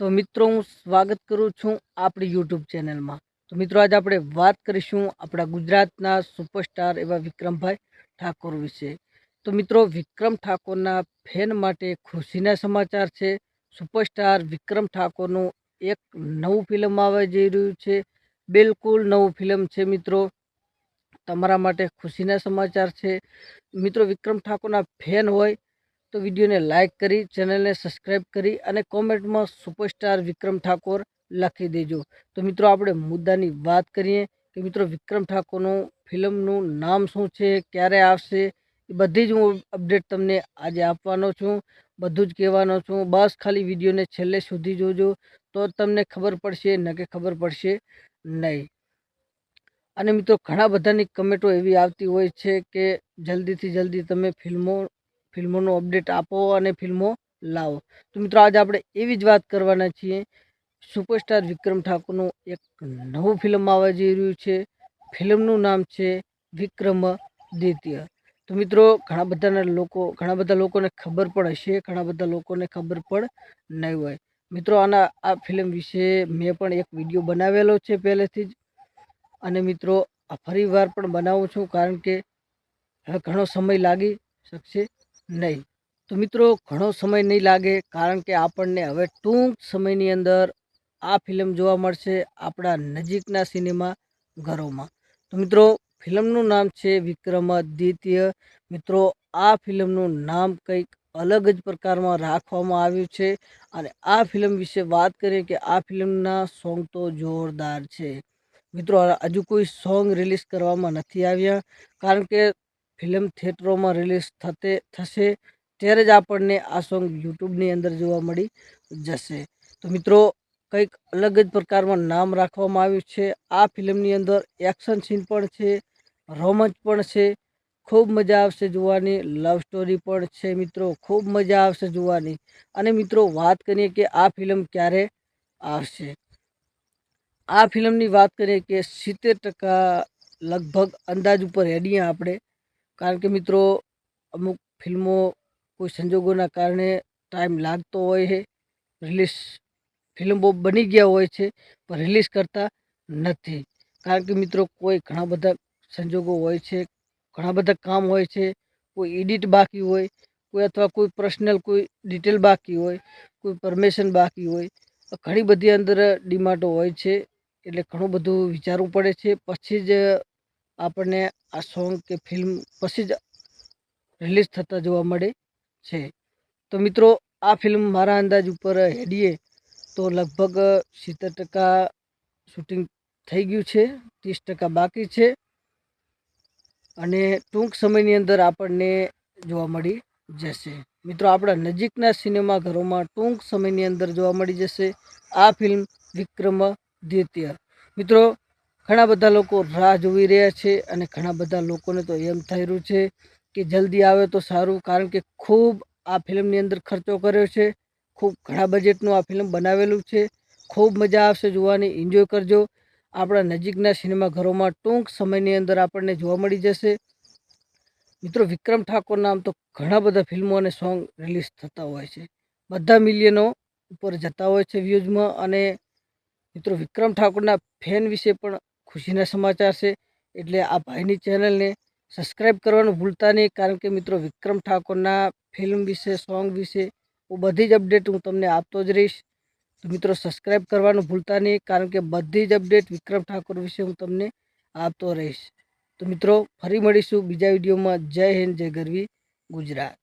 તો મિત્રો હું સ્વાગત કરું છું આપણી યુટ્યુબ ચેનલમાં। તો મિત્રો આજે આપણે વાત કરીશું આપણા ગુજરાતના સુપરસ્ટાર એવા વિક્રમભાઈ ઠાકોર વિશે। તો મિત્રો વિક્રમ ઠાકોરના ફેન માટે ખુશીના સમાચાર છે। સુપરસ્ટાર વિક્રમ ઠાકોરનું એક નવું ફિલ્મ આવવા જઈ રહ્યું છે, બિલકુલ નવું ફિલ્મ છે મિત્રો। તમારા માટે ખુશીના સમાચાર છે મિત્રો। વિક્રમ ઠાકોરના ફેન હોય तो वीडियो ने लाइक करी, चैनल ने सब्सक्राइब करी अने कॉमेंट में सुपरस्टार विक्रम ठाकोर लखी देजो। तो मित्रों आपणे मुद्दानी बात करिए कि मित्रों विक्रम ठाकोरનું ફિલ્મનું નામ શું છે, ક્યારે આવશે, એ બધી જ હું અપડેટ તમને આજે આપવાનો છું, બધું જ કહેવાનો છું। બસ ખાલી વિડીયોને છેલ્લે સુધી જોજો તો તમને ખબર પડશે, ન કે ખબર પડશે નહીં। અને મિત્રો ઘણા બધાની કમેન્ટો એવી આવતી હોય છે કે જલ્દીથી જલ્દી તમે ફિલ્મોનો અપડેટ આપો અને ફિલ્મો લાવો। તો મિત્રો આજે આપણે એવી જ વાત કરવાના છીએ। સુપરસ્ટાર વિક્રમ ઠાકોરનું એક નવું ફિલ્મ આવવા જઈ રહ્યું છે, ફિલ્મનું નામ છે વિક્રમાદિત્ય। તો મિત્રો ઘણા બધા લોકોને ખબર પણ હશે, ઘણા બધા લોકોને ખબર પણ નહીં હોય। મિત્રો આ ફિલ્મ વિશે મેં પણ એક વિડીયો બનાવેલો છે પહેલેથી જ, અને મિત્રો ફરી વાર પણ બનાવું છું, કારણ કે હવે ઘણો સમય લાગી શકશે નહીં। તો મિત્રો ઘણો સમય નહીં લાગે, કારણ કે આપણને હવે ટૂંક સમયની અંદર આ ફિલ્મ જોવા મળશે આપણા નજીકના સિનેમા ઘરોમાં। તો મિત્રો ફિલ્મનું નામ છે વિક્રમાદિત્ય। મિત્રો આ ફિલ્મનું નામ કંઈક અલગ જ પ્રકારમાં રાખવામાં આવ્યું છે, અને આ ફિલ્મ વિશે વાત કરીએ કે આ ફિલ્મના સોંગ તો જોરદાર છે મિત્રો। હજુ કોઈ સોંગ રિલીઝ કરવામાં નથી આવ્યા, કારણ કે ફિલ્મ થિયેટરોમાં રિલીઝ થશે ત્યારે જ આપણને આ સોંગ યુટ્યુબની અંદર જોવા મળી જશે। તો મિત્રો કંઈક અલગ જ પ્રકારમાં નામ રાખવામાં આવ્યું છે। આ ફિલ્મની અંદર એક્શન સીન પણ છે, રોમાંચ પણ છે, ખૂબ મજા આવશે જોવાની, લવ સ્ટોરી પણ છે મિત્રો, ખૂબ મજા આવશે જોવાની। અને મિત્રો વાત કરીએ કે આ ફિલ્મ ક્યારે આવશે। આ ફિલ્મની વાત કરીએ કે 70% લગભગ અંદાજ ઉપર હેડીએ આપણે, કારણ કે મિત્રો અમુક ફિલ્મો કોઈ સંજોગોના કારણે ટાઈમ લાગતો હોય છે, રિલીઝ ફિલ્મ બહુ બની ગયા હોય છે પણ રિલીઝ કરતા નથી, કારણ કે મિત્રો કોઈ ઘણા બધા સંજોગો હોય છે, ઘણા બધા કામ હોય છે, કોઈ એડિટ બાકી હોય, કોઈ અથવા કોઈ પર્સનલ કોઈ ડિટેલ બાકી હોય, કોઈ પરમિશન બાકી હોય, ઘણી બધી અંદર ડિમાન્ડો હોય છે, એટલે ઘણું બધું વિચારવું પડે છે, પછી જ આપણને આ સોંગ કે ફિલ્મ પછી જ રિલીઝ થતા જોવા મળે છે। તો મિત્રો આ ફિલ્મ મારા અંદાજ ઉપર હેડીએ તો લગભગ 70% શૂટિંગ થઈ ગયું છે, 30% બાકી છે, અને ટૂંક સમયની અંદર આપણને જોવા મળી જશે મિત્રો। આપણા નજીકના સિનેમા ઘરોમાં ટૂંક સમયની અંદર જોવા મળી જશે આ ફિલ્મ વિક્રમાદિત્ય। મિત્રો ઘણા બધા લોકો રાહ જોઈ રહ્યા છે, અને ઘણા બધા લોકોને તો એમ થઈ રહ્યું છે કે જલ્દી આવે તો સારું, કારણ કે ખૂબ આ ફિલ્મની અંદર ખર્ચો કર્યો છે, ખૂબ ઘણા બજેટનું આ ફિલ્મ બનાવેલું છે, ખૂબ મજા આવશે જોવાની, એન્જોય કરજો। આપણા નજીકના સિનેમા ઘરોમાં ટૂંક સમયની અંદર આપણને જોવા મળી જશે મિત્રો। વિક્રમ ઠાકોરના આમ તો ઘણા બધા ફિલ્મો અને સોંગ રિલીઝ થતા હોય છે, બધા મિલિયનો ઉપર જતા હોય છે વ્યૂઝમાં। અને મિત્રો વિક્રમ ઠાકોરના ફેન વિશે પણ ખુશીના સમાચાર છે, એટલે આ ભાઈની ચેનલને સબસ્ક્રાઈબ કરવાનું ભૂલતા નહીં, કારણ કે મિત્રો વિક્રમ ઠાકોરના ફિલ્મ વિશે, સોંગ વિશે હું બધી જ અપડેટ હું તમને આપતો જ રહીશ। તો મિત્રો સબસ્ક્રાઈબ કરવાનું ભૂલતા નહીં, કારણ કે બધી જ અપડેટ વિક્રમ ઠાકોર વિશે હું તમને આપતો રહીશ। તો મિત્રો ફરી મળીશું બીજા વિડીયોમાં। જય હિન્દ, જય ગરવી ગુજરાત।